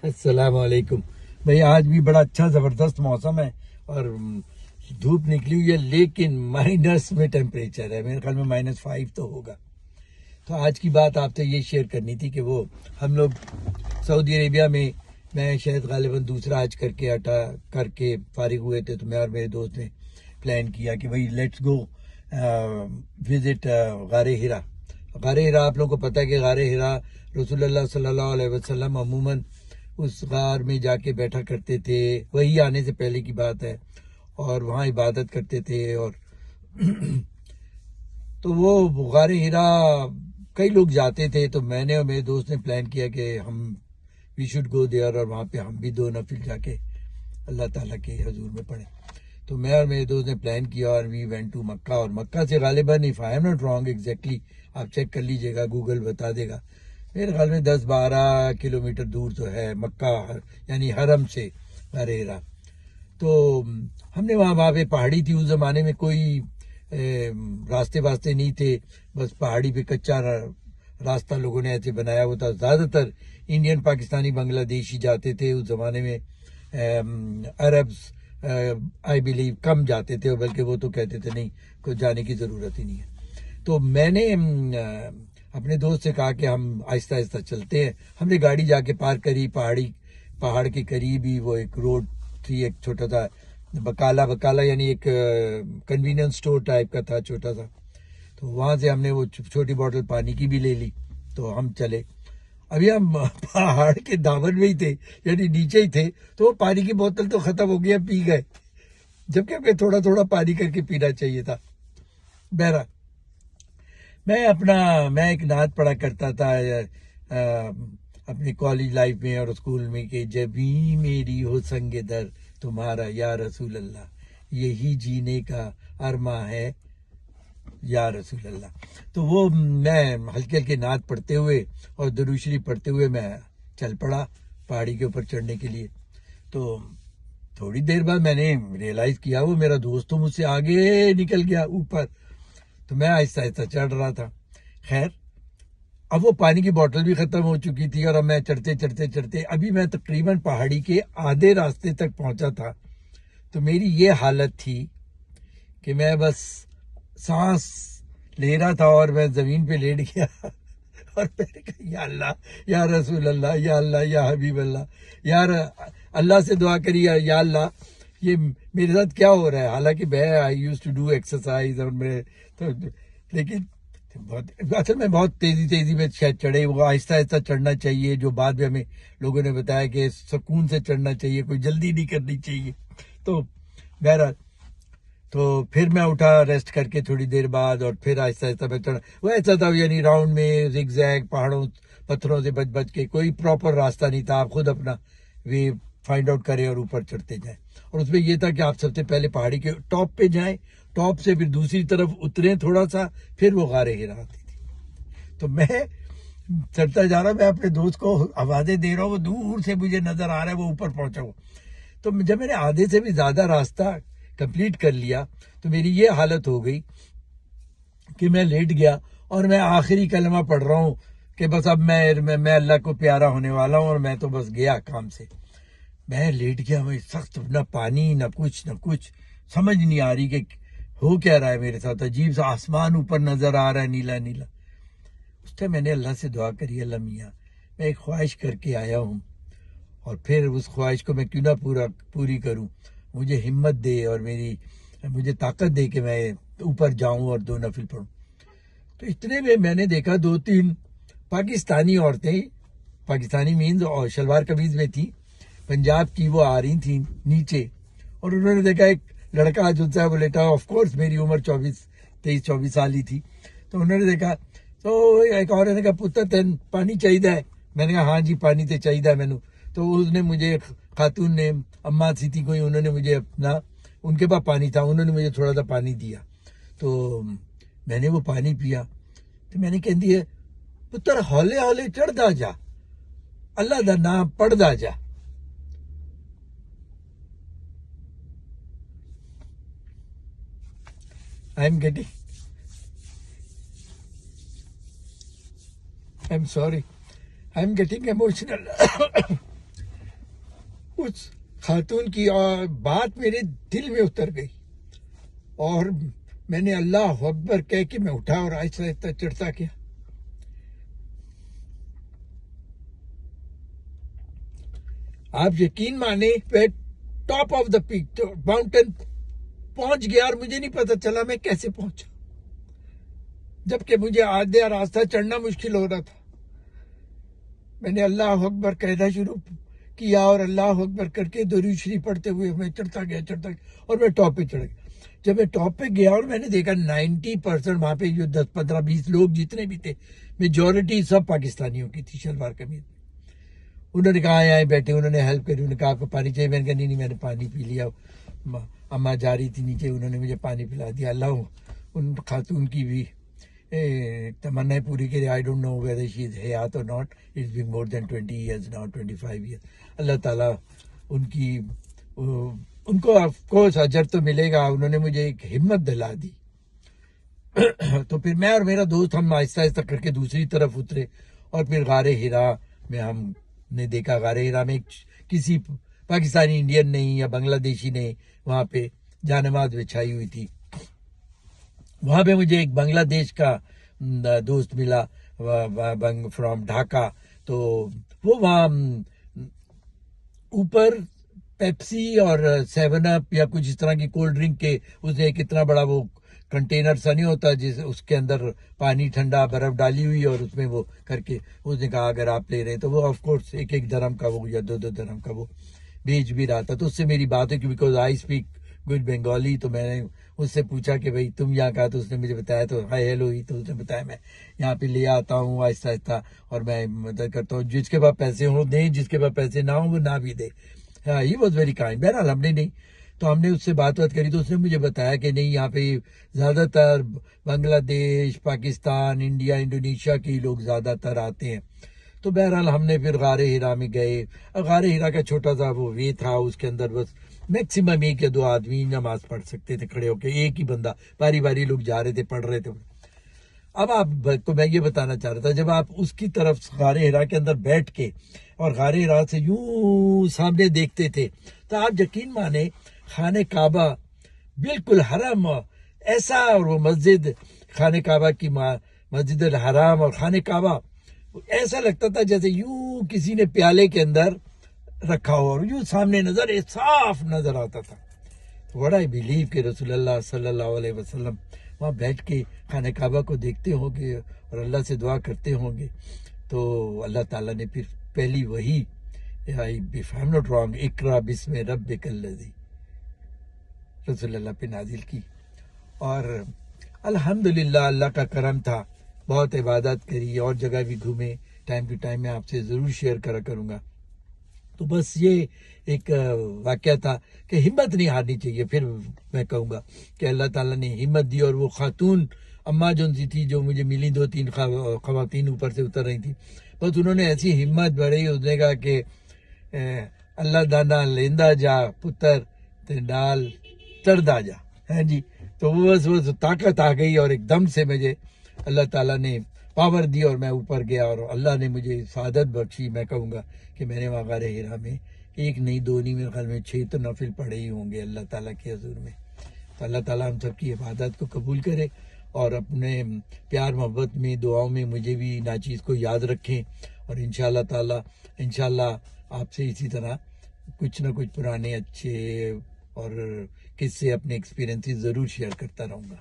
السلام علیکم بھائی. آج بھی بڑا اچھا زبردست موسم ہے اور دھوپ نکلی ہوئی ہے، لیکن مائنس میں ٹیمپریچر ہے. میرے خیال میں -5 تو ہوگا. تو آج کی بات آپ سے یہ شیئر کرنی تھی کہ وہ ہم لوگ سعودی عربیہ میں شاید غالباً دوسرا حج کر کے فارغ ہوئے تھے. تو میں اور میرے دوست نے پلان کیا کہ بھائی لیٹس گو وزٹ غار ہرا. غار ہرا آپ لوگوں کو پتہ ہے کہ غار ہرا رسول اللہ صلی اللہ علیہ وسلم عموماً اس غار میں جا کے بیٹھا کرتے تھے. وہی آنے سے پہلے کی بات ہے، اور وہاں عبادت کرتے تھے. اور تو وہ غار ہرا کئی لوگ جاتے تھے. تو میں نے اور میرے دوست نے پلان کیا کہ ہم وی شوڈ گو دیئر، اور وہاں پہ ہم بھی 2 نفل جا کے اللہ تعالیٰ کے حضور میں پڑھیں. تو میں اور میرے دوست نے پلان کیا اور وی وینٹ ٹو مکہ. اور مکہ سے غالباً if I am not wrong exactly, آپ چیک کر لیجئے گا، گوگل بتا دے گا، میرے خیال میں 10-12 کلومیٹر دور تو ہے مکہ، یعنی حرم سے غار ہرا. تو ہم نے وہاں پہ پہاڑی تھی. اس زمانے میں کوئی راستے نہیں تھے، بس پہاڑی پہ کچا راستہ لوگوں نے ایسے بنایا ہوا تھا. زیادہ تر انڈین، پاکستانی، بنگلہ دیشی جاتے تھے اس زمانے میں. عربس آئی بلیو کم جاتے تھے، بلکہ وہ تو کہتے تھے نہیں، کوئی جانے کی ضرورت ہی نہیں ہے. تو میں نے اپنے دوست سے کہا کہ ہم آہستہ آہستہ چلتے ہیں. ہم نے گاڑی جا کے پارک کری پہاڑ کے قریب ہی. وہ ایک روڈ تھی، ایک چھوٹا سا بکالا یعنی ایک کنوینئنس اسٹور ٹائپ کا تھا چھوٹا سا. تو وہاں سے ہم نے وہ چھوٹی بوتل پانی کی بھی لے لی. تو ہم چلے. ابھی ہم پہاڑ کے دامن میں ہی تھے، یعنی نیچے ہی تھے. تو وہ پانی کی بوتل تو ختم ہو گیا، پی گئے، جبکہ ہمیں تھوڑا تھوڑا پانی کر کے پینا چاہیے تھا. بہرحال میں ایک نعت پڑھا کرتا تھا اپنی کالج لائف میں اور اسکول میں کہ جبھی میری ہو سنگ در تمہارا یا رسول اللہ، یہی جینے کا ارما ہے یا رسول اللہ. تو وہ میں ہلکے ہلکے نعت پڑھتے ہوئے اور درود شریف پڑھتے ہوئے میں چل پڑا پہاڑی کے اوپر چڑھنے کے لیے. تو تھوڑی دیر بعد میں نے ریئلائز کیا وہ میرا دوست تو مجھ سے آگے نکل گیا اوپر. تو میں آہستہ آہستہ چڑھ رہا تھا. خیر، اب وہ پانی کی بوتل بھی ختم ہو چکی تھی، اور اب میں چڑھتے ابھی میں تقریباً پہاڑی کے آدھے راستے تک پہنچا تھا. تو میری یہ حالت تھی کہ میں بس سانس لے رہا تھا اور میں زمین پہ لیٹ گیا اور میں نے کہا یا اللہ یا رسول اللہ، یا اللہ یا حبیب اللہ، یار اللہ سے دعا کری یا اللہ یہ میرے ساتھ کیا ہو رہا ہے. حالانکہ میں آئی یوز ٹو ڈو ایکسرسائز، اور لیکن اصل میں بہت تیزی میں شاید چڑھے. وہ آہستہ آہستہ چڑھنا چاہیے، جو بعد میں ہمیں لوگوں نے بتایا کہ سکون سے چڑھنا چاہیے، کوئی جلدی نہیں کرنی چاہیے. تو بہرحال تو پھر میں اٹھا ریسٹ کر کے تھوڑی دیر بعد، اور پھر آہستہ آہستہ میں چڑھا. وہ ایسا تھا یعنی راؤنڈ میں زگ زیگ پہاڑوں پتھروں سے بچ کے، کوئی پراپر راستہ نہیں تھا. آپ خود اپنا وے فائنڈ آؤٹ کریں اور اوپر چڑھتے جائیں. اور اس میں یہ تھا کہ آپ سب سے پہلے پہاڑی کے ٹاپ پہ جائیں، ٹاپ سے پھر دوسری طرف اتریں تھوڑا سا، پھر وہ غار ہرا آتی تھی. تو میں چڑھتا جا رہا، میں اپنے دوست کو آوازیں دے رہا ہوں، وہ دور سے مجھے نظر آ رہا ہے وہ اوپر پہنچا ہوا. تو جب میں نے آدھے سے بھی زیادہ راستہ کمپلیٹ کر لیا تو میری یہ حالت ہو گئی کہ میں لیٹ گیا، اور میں آخری کلمہ پڑھ رہا ہوں کہ بس اب میں اللہ کو پیارا ہونے والا ہوں، اور میں تو بس گیا کام سے. میں لیٹ گیا، میں سخت، نہ پانی نہ کچھ سمجھ نہیں آ رہی کہ ہو کیا رہا ہے میرے ساتھ. عجیب سا آسمان اوپر نظر آ رہا ہے، نیلا نیلا. اس ٹائم میں نے اللہ سے دعا کری، اللہ میاں میں ایک خواہش کر کے آیا ہوں، اور پھر اس خواہش کو میں کیوں نہ پوری کروں. مجھے ہمت دے اور مجھے طاقت دے کہ میں اوپر جاؤں اور 2 نفل پڑھوں. تو اتنے میں میں نے دیکھا 2-3 پاکستانی عورتیں، پاکستانی مینز اور شلوار قمیض میں تھی، پنجاب کی، وہ آ رہی تھیں نیچے. اور انہوں نے دیکھا ایک لڑکا جو تھا وہ لیٹا، آف کورس میری عمر 23-24 سال ہی تھی. تو انہوں نے دیکھا، تو ایک عورت نے کہا پتر تین پانی چاہیے ہے. میں نے کہا ہاں جی پانی تو چاہیے مینو. تو اس نے مجھے، خاتون نے، اماں سی تھی کوئی، انہوں نے مجھے ان کے پاس پانی تھا، انہوں نے مجھے تھوڑا سا پانی دیا. تو میں نے وہ پانی پیا. تو میں نے کہندی ہے پتر ہولے ہولے چڑھدا جا، اللہ دا نام پڑھدا جا. I'm sorry. I'm getting emotional. اس خاتون کی بات میرے دل میں اتر گئی اور میں نے اللہ اکبر کہہ کے میں اٹھا اور آہستہ آہستہ چڑھتا گیا. آپ یقین مانے top of the peak mountain پہنچ گیا اور مجھے نہیں پتا چلا میں کیسے پہنچا, جبکہ مجھے آدھا راستہ چڑھنا مشکل ہو رہا تھا. میں نے اللہ اکبر کہنا شروع کیا اور اللہ اکبر کر کے درود شریف پڑھتے ہوئے میں چڑھتا گیا اور میں ٹاپ پہ چڑھ گیا. جب میں ٹاپ پہ گیا اور میں نے دیکھا 90% وہاں پہ جو 10 15 20 لوگ جتنے بھی تھے, میجورٹی سب پاکستانیوں کی تھی, شلوار قمیض. انہوں نے کہا آئے بیٹھے, انہوں نے ہیلپ کری, انہوں نے کہا آپ کو پانی چاہیے, میں نے کہا نہیں میں نے پانی پی لیا. اماں جا رہی تھی نیچے, انہوں نے مجھے پانی پلا دیا. اللہ ان خاتون کی بھی تمنا پوری کرے. I don't know whether she is حیات اور not, it's been more than 20 years now, 25 years. اللہ تعالیٰ ان کو آف کورس اجر تو ملے گا. انہوں نے مجھے ایک ہمت دلا دی. تو پھر میں اور میرا دوست ہم آہستہ آہستہ کر کے دوسری طرف اترے اور پھر غار ہرا میں ہم نے دیکھا. غار ہرا میں کسی پاکستانی انڈین نہیں یا بنگلہ دیشی نے وہاں پہ جانماز بچھائی ہوئی تھی. وہاں پہ مجھے ایک بنگلہ دیش کا دوست ملا فرام ڈھاکہ. تو وہ وہاں اوپر پیپسی اور 7 اپ یا کچھ اس طرح کی کولڈ ڈرنک کے اس نے ایک اتنا بڑا وہ کنٹینر سا نہیں ہوتا جس اس کے اندر پانی ٹھنڈا برف ڈالی ہوئی اور اس میں وہ کر کے اس نے کہا اگر آپ لے رہے ہیں تو وہ آف کورس 1 درہم کا وہ یا 2 درہم کا وہ بیچ بھی رہا تھا. تو اس سے میری بات ہے کہ because I speak good Bengali, تو میں نے اس سے پوچھا کہ بھائی تم یہاں کا, تو اس نے مجھے بتایا, تو ہائی ہیلو ہی, تو اس نے بتایا میں یہاں پہ لے آتا ہوں آہستہ آہستہ اور میں مدد کرتا ہوں. جس کے پاس پیسے ہوں دیں, جس کے پاس پیسے نہ ہوں وہ نہ بھی دے. He was very kind. بہرحال ہم نے نہیں, تو ہم نے اس سے بات کری تو اس نے مجھے بتایا کہ نہیں یہاں پہ زیادہ تر بنگلہ دیش, پاکستان, انڈیا, انڈونیشیا کے لوگ زیادہ تر آتے ہیں. تو بہرحال ہم نے پھر غار ہرا میں گئے. غار ہرا کا چھوٹا سا وہ وے تھا, اس کے اندر بس میکسیمم 1 یا 2 آدمی نماز پڑھ سکتے تھے کھڑے ہو کے, ایک ہی بندہ, باری باری لوگ جا رہے تھے پڑھ رہے تھے. اب آپ کو میں یہ بتانا چاہ رہا تھا, جب آپ اس کی طرف غار ہرا کے اندر بیٹھ کے اور غار ہرا سے یوں سامنے دیکھتے تھے تو آپ یقین مانے خانہ کعبہ بالکل حرم ایسا, اور وہ مسجد خانہ کعبہ کی مسجد الحرام اور خانہ کعبہ ایسا لگتا تھا جیسے یوں کسی نے پیالے کے اندر رکھا ہو اور یوں سامنے نظر صاف نظر آتا تھا. وڈ آئی بلیو کہ رسول اللہ صلی اللہ علیہ وسلم وہاں بیٹھ کے خانہ کعبہ کو دیکھتے ہوں گے اور اللہ سے دعا کرتے ہوں گے. تو اللہ تعالیٰ نے پھر پہلی وہی if I'm not wrong اقرا بسم ربک الذی رسول اللہ پہ نازل کی. اور الحمدللہ اللہ کا کرم تھا, بہت عبادت کری اور جگہ بھی گھومے. ٹائم ٹو ٹائم میں آپ سے ضرور شیئر کروں گا. تو بس یہ ایک واقعہ تھا کہ ہمت نہیں ہارنی چاہیے. پھر میں کہوں گا کہ اللہ تعالیٰ نے ہمت دی, اور وہ خاتون اماں جون سی تھی جو مجھے ملی, 2-3 خواتین اوپر سے اتر رہی تھیں, بس انہوں نے ایسی ہمت بڑھائی. اس نے کہا کہ اللہ دانا لیندا جا پتر تے نال چڑھدا جا. ہاں جی, تو وہ بس طاقت آ گئی اور ایک دم سے مجھے اللہ تعالیٰ نے پاور دی اور میں اوپر گیا, اور اللہ نے مجھے سعادت بخشی. میں کہوں گا کہ میں نے وہاں غار ہرا میں 1 نہیں 2 نہیں, میرے خیال میں 6 تو نفل پڑھے ہی ہوں گے اللہ تعالیٰ کے حضور میں. تو اللہ تعالیٰ ہم سب کی عبادت کو قبول کرے اور اپنے پیار محبت میں دعاؤں میں مجھے بھی ناچیز کو یاد رکھیں. اور انشاءاللہ تعالیٰ انشاءاللہ آپ سے اسی طرح کچھ نہ کچھ پرانے اچھے اور قصے اپنے ایکسپیرینسز ضرور شیئر کرتا رہوں گا.